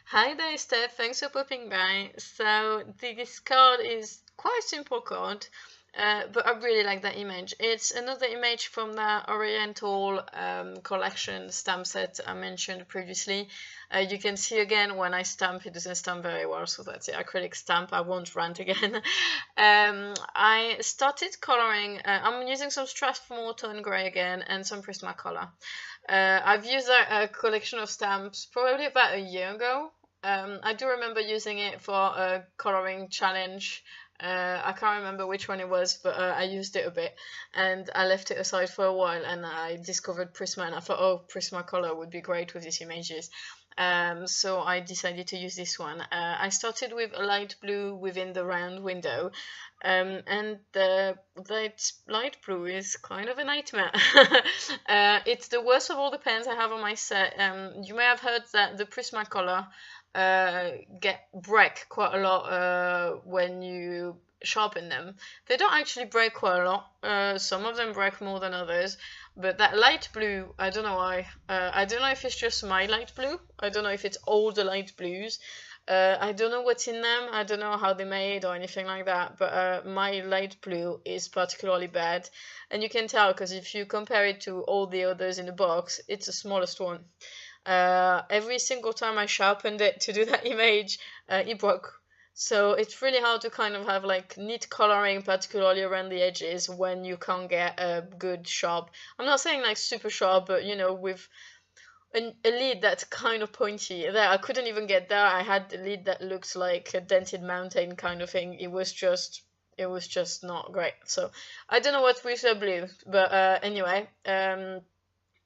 Hi there, Steph. Thanks for popping by. So this card is quite a simple card, but I really like that image. It's another image from the Oriental collection stamp set I mentioned previously. You can see again when I stamp, it doesn't stamp very well, so that's the acrylic stamp. I won't rant again. I started coloring. I'm using some Strathmore tone grey again and some Prismacolor. I've used a collection of stamps probably about a year ago. I do remember using it for a coloring challenge. I can't remember which one it was, but I used it a bit and I left it aside for a while and I discovered Prisma and I thought, oh, Prismacolor would be great with these images. So I decided to use this one. I started with a light blue within the round window, and the light blue is kind of a nightmare. It's the worst of all the pens I have on my set. You may have heard that the Prismacolor break quite a lot when you sharpen them. They don't actually break quite a lot. Some of them break more than others, but that light blue, I don't know why. I don't know if it's just my light blue. I don't know if it's all the light blues. I don't know what's in them. I don't know how they're made or anything like that, but my light blue is particularly bad. And you can tell because if you compare it to all the others in the box, it's the smallest one. Every single time I sharpened it to do that image, it broke. So it's really hard to kind of have like neat coloring, particularly around the edges, when you can't get a good sharp. I'm not saying like super sharp, but you know, with a lid that's kind of pointy. There, I couldn't even get there. I had a lid that looks like a dented mountain kind of thing. It was just not great. So I don't know what's with the blue, but anyway,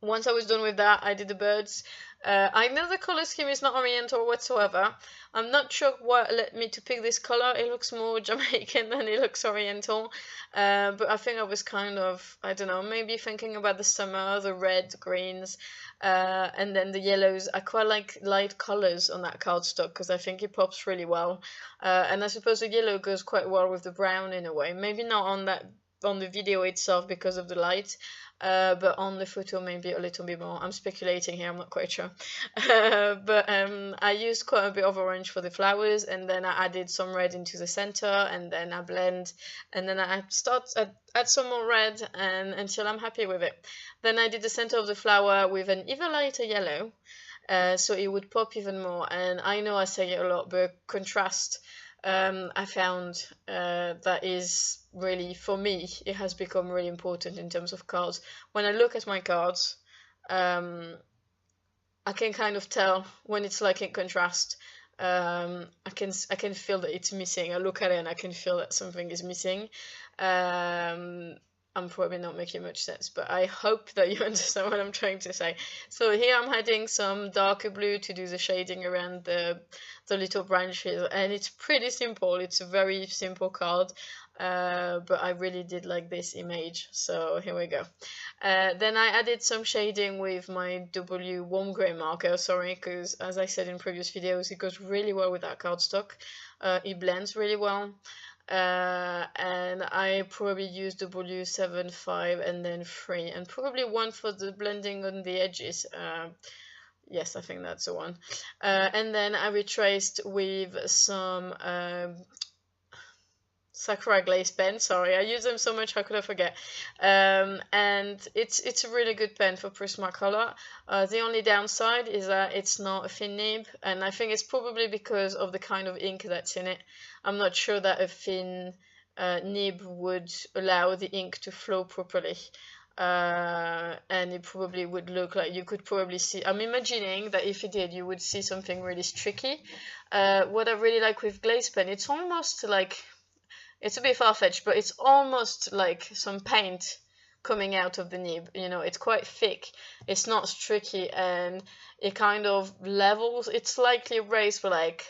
once I was done with that, I did the birds. I know the color scheme is not Oriental whatsoever. I'm not sure what led me to pick this color. It looks more Jamaican than it looks Oriental. But I think I was kind of, I don't know, maybe thinking about the summer, the red, greens, and then the yellows. I quite like light colors on that cardstock because I think it pops really well. And I suppose the yellow goes quite well with the brown in a way. Maybe not on the video itself because of the light. But on the photo maybe a little bit more. I'm speculating here, I'm not quite sure. But I used quite a bit of orange for the flowers, and then I added some red into the center, and then I blend, and then I add some more red and until I'm happy with it. Then I did the center of the flower with an even lighter yellow, so it would pop even more. And I know I say it a lot, but contrast, I found that is really, for me, it has become really important in terms of cards. When I look at my cards, I can kind of tell when it's like in contrast. I can feel that it's missing. I look at it and I can feel that something is missing. I'm probably not making much sense, but I hope that you understand what I'm trying to say. So here I'm adding some darker blue to do the shading around the little branches, and it's pretty simple. It's a very simple card, but I really did like this image, so here we go. Then I added some shading with my W warm grey marker, sorry, because as I said in previous videos, it goes really well with that cardstock. It blends really well. And I probably use W75 and then 3, and probably 1 for the blending on the edges. Yes, I think that's the one. And then I retraced with some Sakura glaze pen. Sorry, I use them so much, how could I forget? And it's a really good pen for Prismacolor. The only downside is that it's not a thin nib, and I think it's probably because of the kind of ink that's in it. I'm not sure that a thin nib would allow the ink to flow properly. And it probably would look like you could probably see, I'm imagining that if it did, you would see something really streaky. What I really like with glaze pen, it's almost like, it's a bit far-fetched, but it's almost like some paint coming out of the nib. You know, it's quite thick, it's not streaky, and it kind of levels, it's slightly raised, but like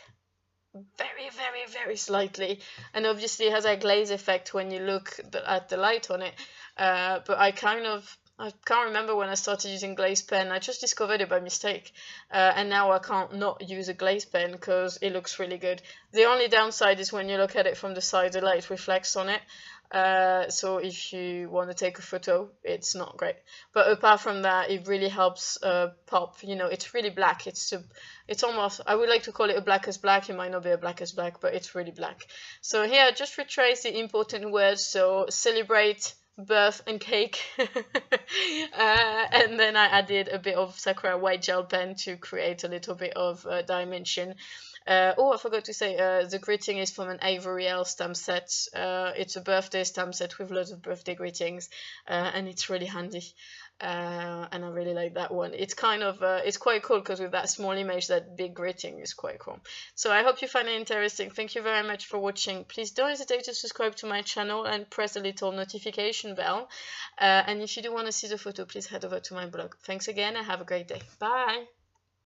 very, very, very slightly, and obviously it has a glaze effect when you look at the light on it. But I can't remember when I started using glaze pen. I just discovered it by mistake, and now I can't not use a glaze pen because it looks really good. The only downside is when you look at it from the side, the light reflects on it, So if you want to take a photo, it's not great. But apart from that, it really helps pop. You know, it's really black. It's almost, I would like to call it a black as black. It might not be a black as black, but it's really black. So here I just retrace the important words. So celebrate, birth, and cake. And then I added a bit of Sakura white gel pen to create a little bit of dimension. Oh, I forgot to say, the greeting is from an Ivory L stamp set. It's a birthday stamp set with lots of birthday greetings, and it's really handy. And I really like that one. It's kind of, it's quite cool because with that small image, that big greeting is quite cool. So I hope you find it interesting. Thank you very much for watching. Please don't hesitate to subscribe to my channel and press the little notification bell. And if you do want to see the photo, please head over to my blog. Thanks again and have a great day. Bye!